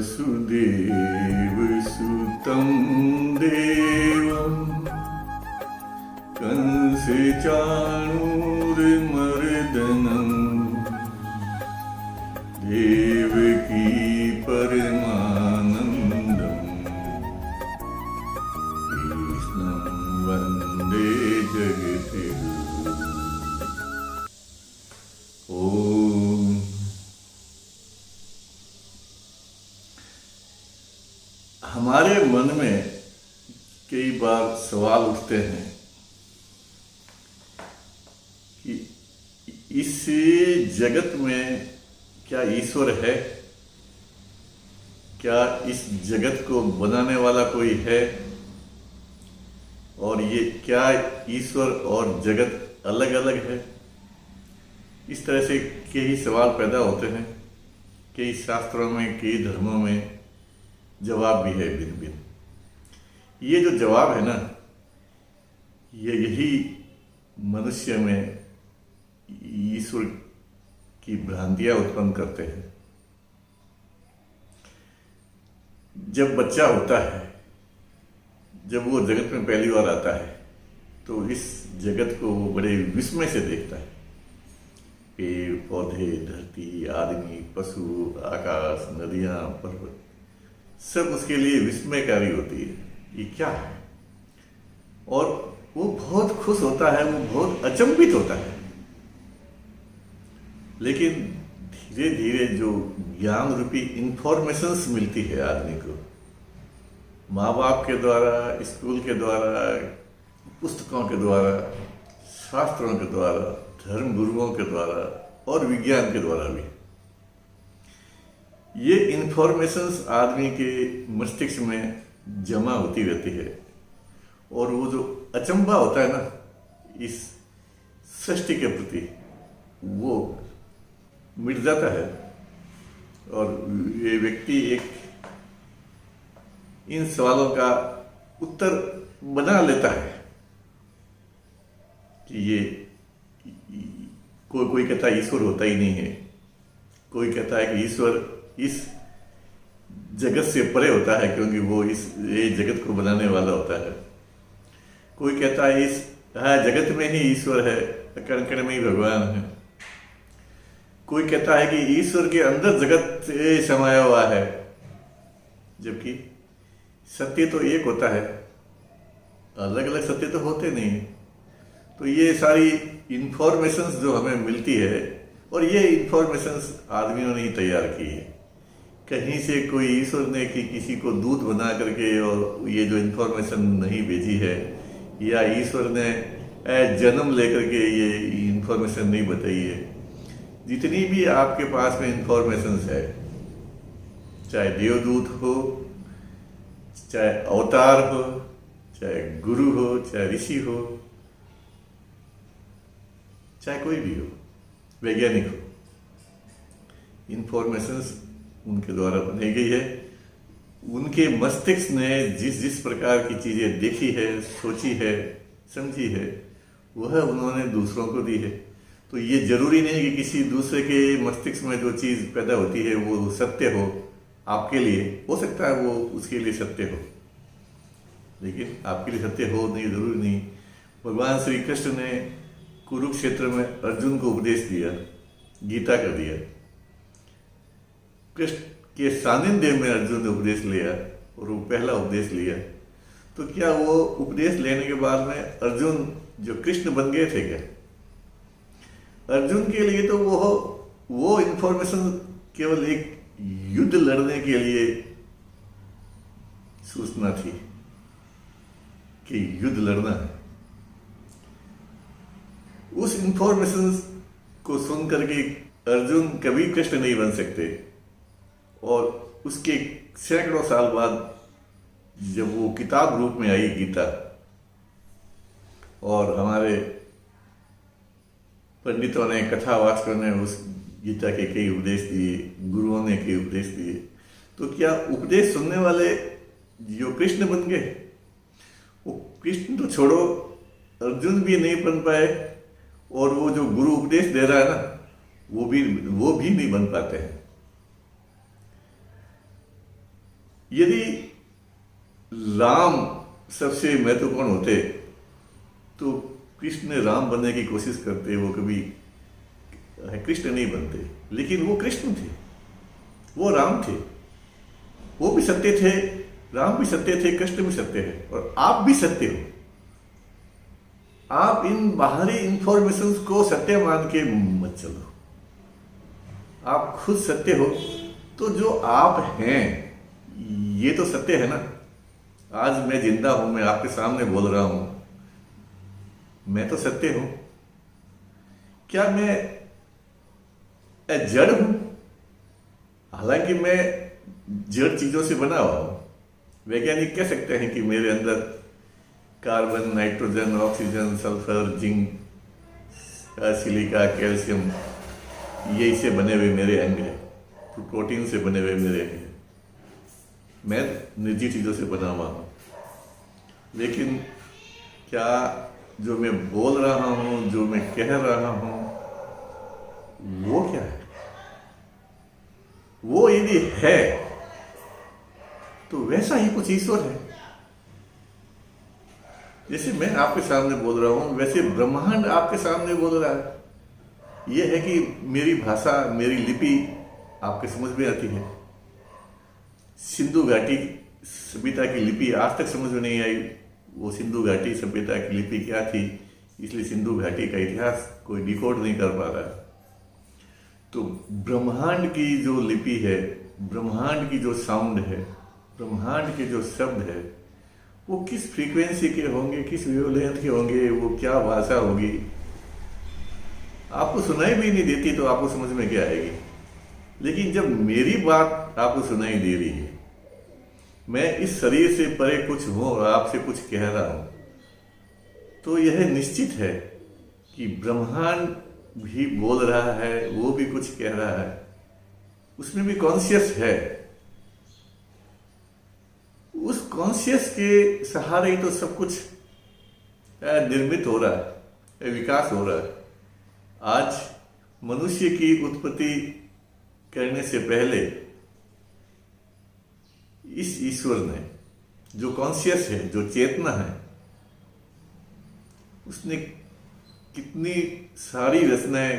वसुदेवसुतं देवं कंसचाणूरमर्दनं देवकी परमानन्दं कृष्णं वन्दे जगद्गुरुं। ओम। हमारे मन में कई बार सवाल उठते हैं कि इस जगत में क्या ईश्वर है? क्या इस जगत को बनाने वाला कोई है? और ये क्या ईश्वर और जगत अलग अलग है? इस तरह से कई सवाल पैदा होते हैं। कई शास्त्रों में, कई धर्मों में जवाब भी है भिन्न भिन्न। ये जो जवाब है ना, यही मनुष्य में ईश्वर की भ्रांतियां उत्पन्न करते हैं। जब बच्चा होता है, जब वो जगत में पहली बार आता है, तो इस जगत को वो बड़े विस्मय से देखता है। पेड़ पौधे, धरती, आदमी, पशु, आकाश, नदियां, पर्वत, सब उसके लिए विस्मयकारी होती है। ये क्या है? और वो बहुत खुश होता है, वो बहुत अचंभित होता है। लेकिन धीरे धीरे जो ज्ञान रूपी इंफॉर्मेशंस मिलती है आदमी को, माँ बाप के द्वारा, स्कूल के द्वारा, पुस्तकों के द्वारा, शास्त्रों के द्वारा, धर्म गुरुओं के द्वारा और विज्ञान के द्वारा भी, ये इंफॉर्मेशंस आदमी के मस्तिष्क में जमा होती रहती है। और वो जो अचंभा होता है ना इस सृष्टि के प्रति, वो मिट जाता है। और ये व्यक्ति एक इन सवालों का उत्तर बना लेता है कि ये कोई कहता है ईश्वर होता ही नहीं है, कोई कहता है कि ईश्वर इस जगत से परे होता है क्योंकि वो ये जगत को बनाने वाला होता है। कोई कहता है इस जगत में ही ईश्वर है, कण कण में ही भगवान है। कोई कहता है कि ईश्वर के अंदर जगत समाया हुआ है, जबकि सत्य तो एक होता है, अलग अलग सत्य तो होते नहीं। तो ये सारी इंफॉर्मेशंस जो हमें मिलती है, और ये इंफॉर्मेशंस आदमियों ने ही तैयार की है। कहीं से कोई ईश्वर ने किसी को दूत बना करके और ये जो इंफॉर्मेशन नहीं भेजी है, या ईश्वर ने जन्म लेकर के ये इंफॉर्मेशन नहीं बताई है। जितनी भी आपके पास में इंफॉर्मेशंस है, चाहे देवदूत हो, चाहे अवतार हो, चाहे गुरु हो, चाहे ऋषि हो, चाहे कोई भी हो, वैज्ञानिक हो, इंफॉर्मेशंस उनके द्वारा बनाई गई है। उनके मस्तिष्क ने जिस जिस प्रकार की चीजें देखी है, सोची है, समझी है, वह उन्होंने दूसरों को दी है। तो ये जरूरी नहीं कि किसी दूसरे के मस्तिष्क में जो चीज पैदा होती है वो सत्य हो। आपके लिए हो सकता है वो उसके लिए सत्य हो, लेकिन आपके लिए सत्य हो नहीं, जरूरी नहीं। भगवान श्री कृष्ण ने कुरुक्षेत्र में अर्जुन को उपदेश दिया, गीता का दिया। कृष्ण के सानिध्य में अर्जुन ने उपदेश लिया, और वो पहला उपदेश लिया। तो क्या वो उपदेश लेने के बाद में अर्जुन जो कृष्ण बन गए थे क्या? अर्जुन के लिए तो वो इंफॉर्मेशन केवल एक युद्ध लड़ने के लिए सूचना थी कि युद्ध लड़ना है। उस इंफॉर्मेशन को सुन करके अर्जुन कभी कृष्ण नहीं बन सकते। और उसके सैकड़ों साल बाद जब वो किताब रूप में आई गीता, और हमारे पंडितों ने, कथावाचकों ने उस गीता के कई उपदेश दिए, गुरुओं ने कई उपदेश दिए, तो क्या उपदेश सुनने वाले जो कृष्ण बन गए? वो कृष्ण तो छोड़ो, अर्जुन भी नहीं बन पाए, और वो जो गुरु उपदेश दे रहा है ना, वो भी नहीं बन पाते हैं। यदि राम सबसे महत्वपूर्ण होते तो कृष्ण राम बनने की कोशिश करते, वो कभी कृष्ण नहीं बनते। लेकिन वो कृष्ण थे, वो राम थे, वो भी सत्य थे, राम भी सत्य थे, कृष्ण भी सत्य है, और आप भी सत्य हो। आप इन बाहरी इंफॉर्मेशन को सत्य मान के मत चलो, आप खुद सत्य हो। तो जो आप हैं ये तो सत्य है ना। आज मैं जिंदा हूं, मैं आपके सामने बोल रहा हूं, मैं तो सत्य हूं। क्या मैं जड़ हूं? हालांकि मैं जड़ चीजों से बना हुआ हूं। वैज्ञानिक कह सकते हैं कि मेरे अंदर carbon, nitrogen, oxygen, sulphur, zinc, silica, calcium, ये इससे बने हुए मेरे अंग हैं, प्रोटीन से बने हुए मेरे अंग हैं। मैं निर्जीव चीजों से बना हुआ हूं। लेकिन क्या जो मैं बोल रहा हूं, जो मैं कह रहा हूं, वो क्या है? वो यदि है तो वैसा ही कुछ ईश्वर है। जैसे मैं आपके सामने बोल रहा हूं, वैसे ब्रह्मांड आपके सामने बोल रहा है। यह है कि मेरी भाषा, मेरी लिपि आपके समझ में आती है। सिंधु घाटी सभ्यता की लिपि आज तक समझ में नहीं आई। वो सिंधु घाटी सभ्यता की लिपि क्या थी, इसलिए सिंधु घाटी का इतिहास कोई डिकोड नहीं कर पा रहा। तो ब्रह्मांड की जो लिपि है, ब्रह्मांड की जो साउंड है, ब्रह्मांड के जो शब्द है, वो किस फ्रीक्वेंसी के होंगे, किस वेवलेंथ के होंगे, वो क्या भाषा होगी, आपको सुनाई भी नहीं देती तो आपको समझ में क्या आएगी। लेकिन जब मेरी बात आपको सुनाई दे रही है, मैं इस शरीर से परे कुछ हूं और आपसे कुछ कह रहा हूं, तो यह निश्चित है कि ब्रह्मांड भी बोल रहा है, वो भी कुछ कह रहा है, उसमें भी कॉन्शियस है। उस कॉन्शियस के सहारे ही तो सब कुछ निर्मित हो रहा है, विकास हो रहा है। आज मनुष्य की उत्पत्ति करने से पहले इस ईश्वर ने, जो कॉन्शियस है, जो चेतना है, उसने कितनी सारी रचनाएं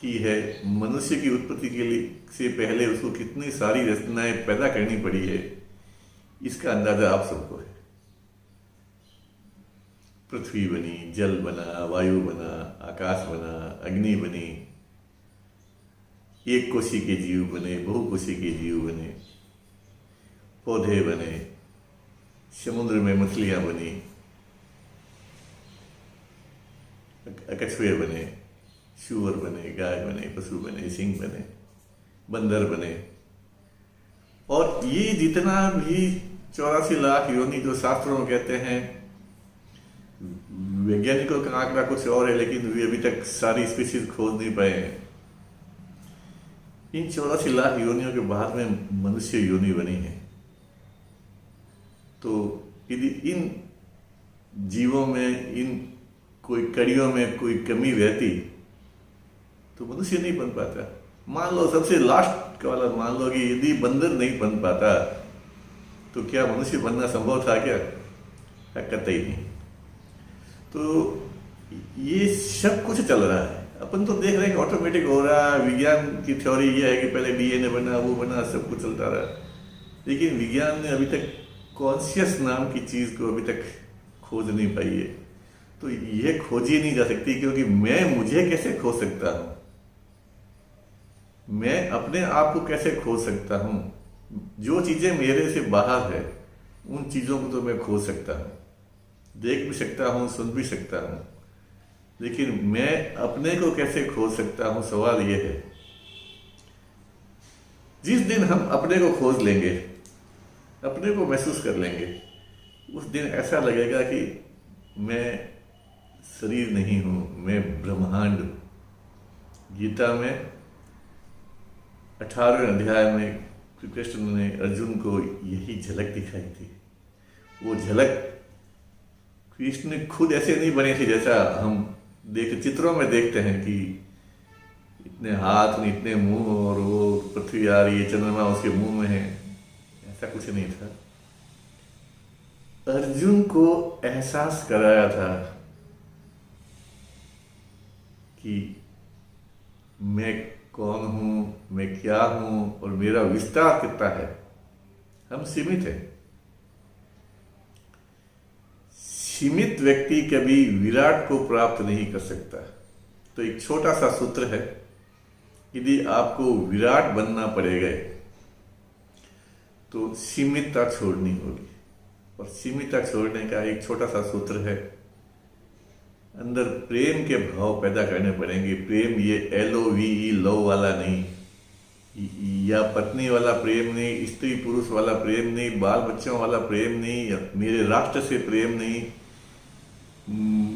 की है। मनुष्य की उत्पत्ति के लिए से पहले उसको कितनी सारी रचनाएं पैदा करनी पड़ी है, इसका अंदाजा आप सबको है। पृथ्वी बनी, जल बना, वायु बना, आकाश बना, अग्नि बनी, एक कोशी के जीव बने, बहुकोशी के जीव बने, पौधे बने, समुद्र में मछलियां बनी, कछुए बने, सूअर बने, गाय बने, पशु बने, सिंह बने, बंदर बने। और ये जितना भी 84 लाख योनि जो शास्त्रों में कहते हैं, वैज्ञानिकों का आंकड़ा कुछ और है, लेकिन वे अभी तक सारी स्पीशीज खोज नहीं पाए हैं। इन 84 लाख योनियों के बाद में मनुष्य योनि बनी है। तो यदि इन जीवों में, इन कोई कड़ियों में कोई कमी रहती तो मनुष्य नहीं बन पाता। मान लो सबसे लास्ट वाला मान लो कि यदि बंदर नहीं बन पाता तो क्या मनुष्य बनना संभव था क्या? कतई नहीं। तो ये सब कुछ चल रहा है, अपन तो देख रहे हैं कि ऑटोमेटिक हो रहा है। विज्ञान की थ्योरी ये है कि पहले डीएनए बना, वो बना, सब कुछ चलता रहा। लेकिन विज्ञान ने अभी तक कॉन्शियस नाम की चीज को अभी तक खोज नहीं पाई है। तो ये खोजी नहीं जा सकती, क्योंकि मैं मुझे कैसे खोज सकता हूं? मैं अपने आप को कैसे खोज सकता हूं? जो चीजें मेरे से बाहर है उन चीजों को तो मैं खोज सकता हूं, देख भी सकता हूं, सुन भी सकता हूं, लेकिन मैं अपने को कैसे खोज सकता हूं? सवाल यह है। जिस दिन हम अपने को खोज लेंगे, अपने को महसूस कर लेंगे, उस दिन ऐसा लगेगा कि मैं शरीर नहीं हूं, मैं ब्रह्मांड हूं। गीता में 18वें अध्याय में कृष्ण ने अर्जुन को यही झलक दिखाई थी। वो झलक कृष्ण खुद ऐसे नहीं बने थे जैसा हम चित्रों में देखते हैं कि इतने हाथ, इतने मुंह, और वो पृथ्वी आ रही है, चंद्रमा उसके मुंह में है। ऐसा कुछ नहीं था। अर्जुन को एहसास कराया था कि मैं कौन हूं, मैं क्या हूं और मेरा विस्तार कितना है। हम सीमित हैं। सीमित व्यक्ति कभी विराट को प्राप्त नहीं कर सकता। तो एक छोटा सा सूत्र है, यदि आपको विराट बनना पड़ेगा तो सीमितता छोड़नी होगी। और सीमितता छोड़ने का एक छोटा सा सूत्र है, अंदर प्रेम के भाव पैदा करने पड़ेंगे। प्रेम ये LOVE लव वाला नहीं, या पत्नी वाला प्रेम नहीं, स्त्री पुरुष वाला प्रेम नहीं, बाल बच्चों वाला प्रेम नहीं, मेरे राष्ट्र से प्रेम नहीं,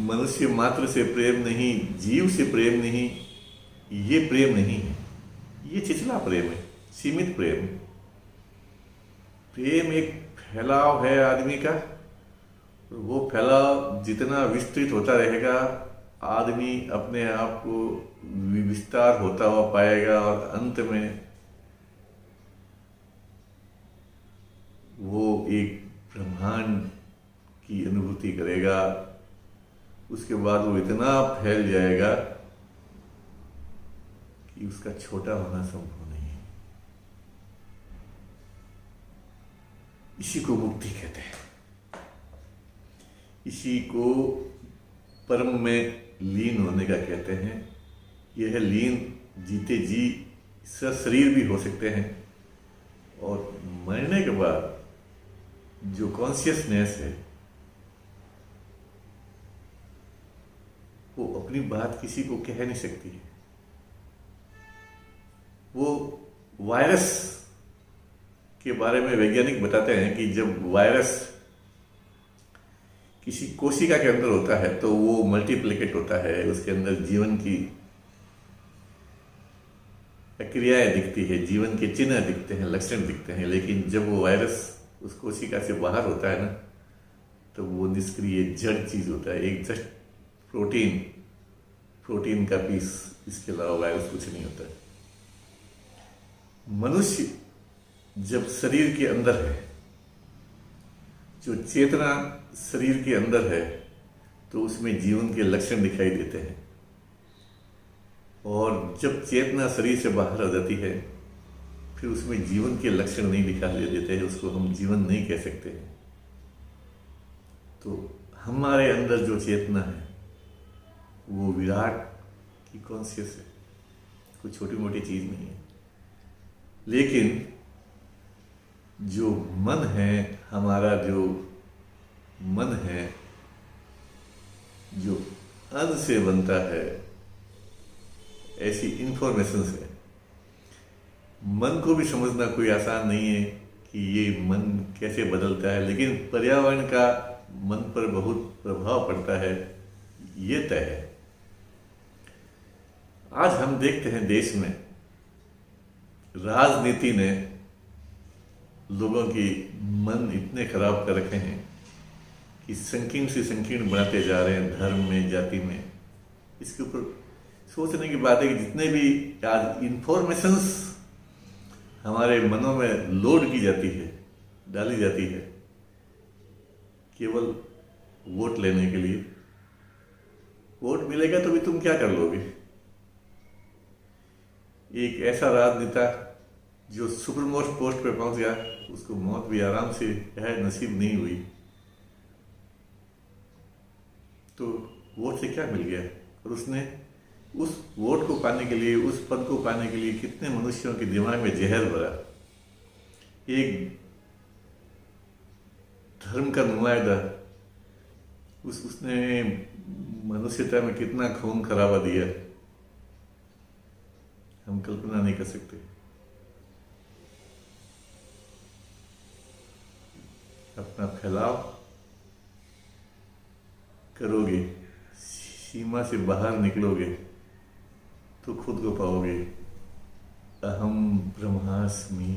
मनुष्य मात्र से प्रेम नहीं, जीव से प्रेम नहीं। ये प्रेम नहीं है, ये छिछला प्रेम है, सीमित प्रेम। प्रेम एक फैलाव है आदमी का। वो फैलाव जितना विस्तृत होता रहेगा, आदमी अपने आप को विस्तार होता हुआ पाएगा और अंत में वो एक ब्रह्मांड की अनुभूति करेगा। उसके बाद वो इतना फैल जाएगा कि उसका छोटा होना संभव नहीं है। इसी को मुक्ति कहते हैं। इसी को परम में लीन होने का कहते हैं। यह लीन जीते जी सशरीर भी हो सकते हैं, और मरने के बाद जो कॉन्शियसनेस है वो अपनी बात किसी को कह नहीं सकती है। वो वायरस के बारे में वैज्ञानिक बताते हैं कि जब वायरस किसी कोशिका के अंदर होता है तो वो मल्टीप्लिकेट होता है, उसके अंदर जीवन की क्रियाएं दिखती है, जीवन के चिन्ह दिखते हैं, लक्षण दिखते हैं। लेकिन जब वो वायरस उस कोशिका से बाहर होता है ना, तो वो निष्क्रिय जड़ चीज होता है, एक जस्ट प्रोटीन का पीस। इसके अलावा वायरस कुछ नहीं होता है। मनुष्य जब शरीर के अंदर है, जो चेतना शरीर के अंदर है, तो उसमें जीवन के लक्षण दिखाई देते हैं। और जब चेतना शरीर से बाहर आ जाती है, फिर उसमें जीवन के लक्षण नहीं दिखाई देते हैं, उसको हम जीवन नहीं कह सकते हैं। तो हमारे अंदर जो चेतना है वो विराट की कॉन्शियस है, कोई छोटी मोटी चीज नहीं है। लेकिन जो मन है, हमारा जो मन है, जो अन्न से बनता है, ऐसी इंफॉर्मेशन है। मन को भी समझना कोई आसान नहीं है कि ये मन कैसे बदलता है, लेकिन पर्यावरण का मन पर बहुत प्रभाव पड़ता है, ये तय है। आज हम देखते हैं देश में राजनीति ने लोगों की मन इतने खराब कर रखे हैं कि संकीर्ण से संकीर्ण बनाते जा रहे हैं, धर्म में, जाति में। इसके ऊपर सोचने की बात है कि जितने भी आज इंफॉर्मेशंस हमारे मनों में लोड की जाती है, डाली जाती है, केवल वोट लेने के लिए। वोट मिलेगा तो भी तुम क्या कर लोगे? एक ऐसा राजनेता जो सुपर मोस्ट पोस्ट पे पहुंच गया, उसको मौत भी आराम से नसीब नहीं हुई, तो वोट से क्या मिल गया? और उसने उस वोट को पाने के लिए, उस पद को पाने के लिए कितने मनुष्यों के दिमाग में जहर भरा। एक धर्म का नुमाइंदा, उसने मनुष्यता में कितना खून खराबा दिया, हम कल्पना नहीं कर सकते। अपना फैलाव करोगे, सीमा से बाहर निकलोगे, तो खुद को पाओगे। अहम ब्रह्मास्मि।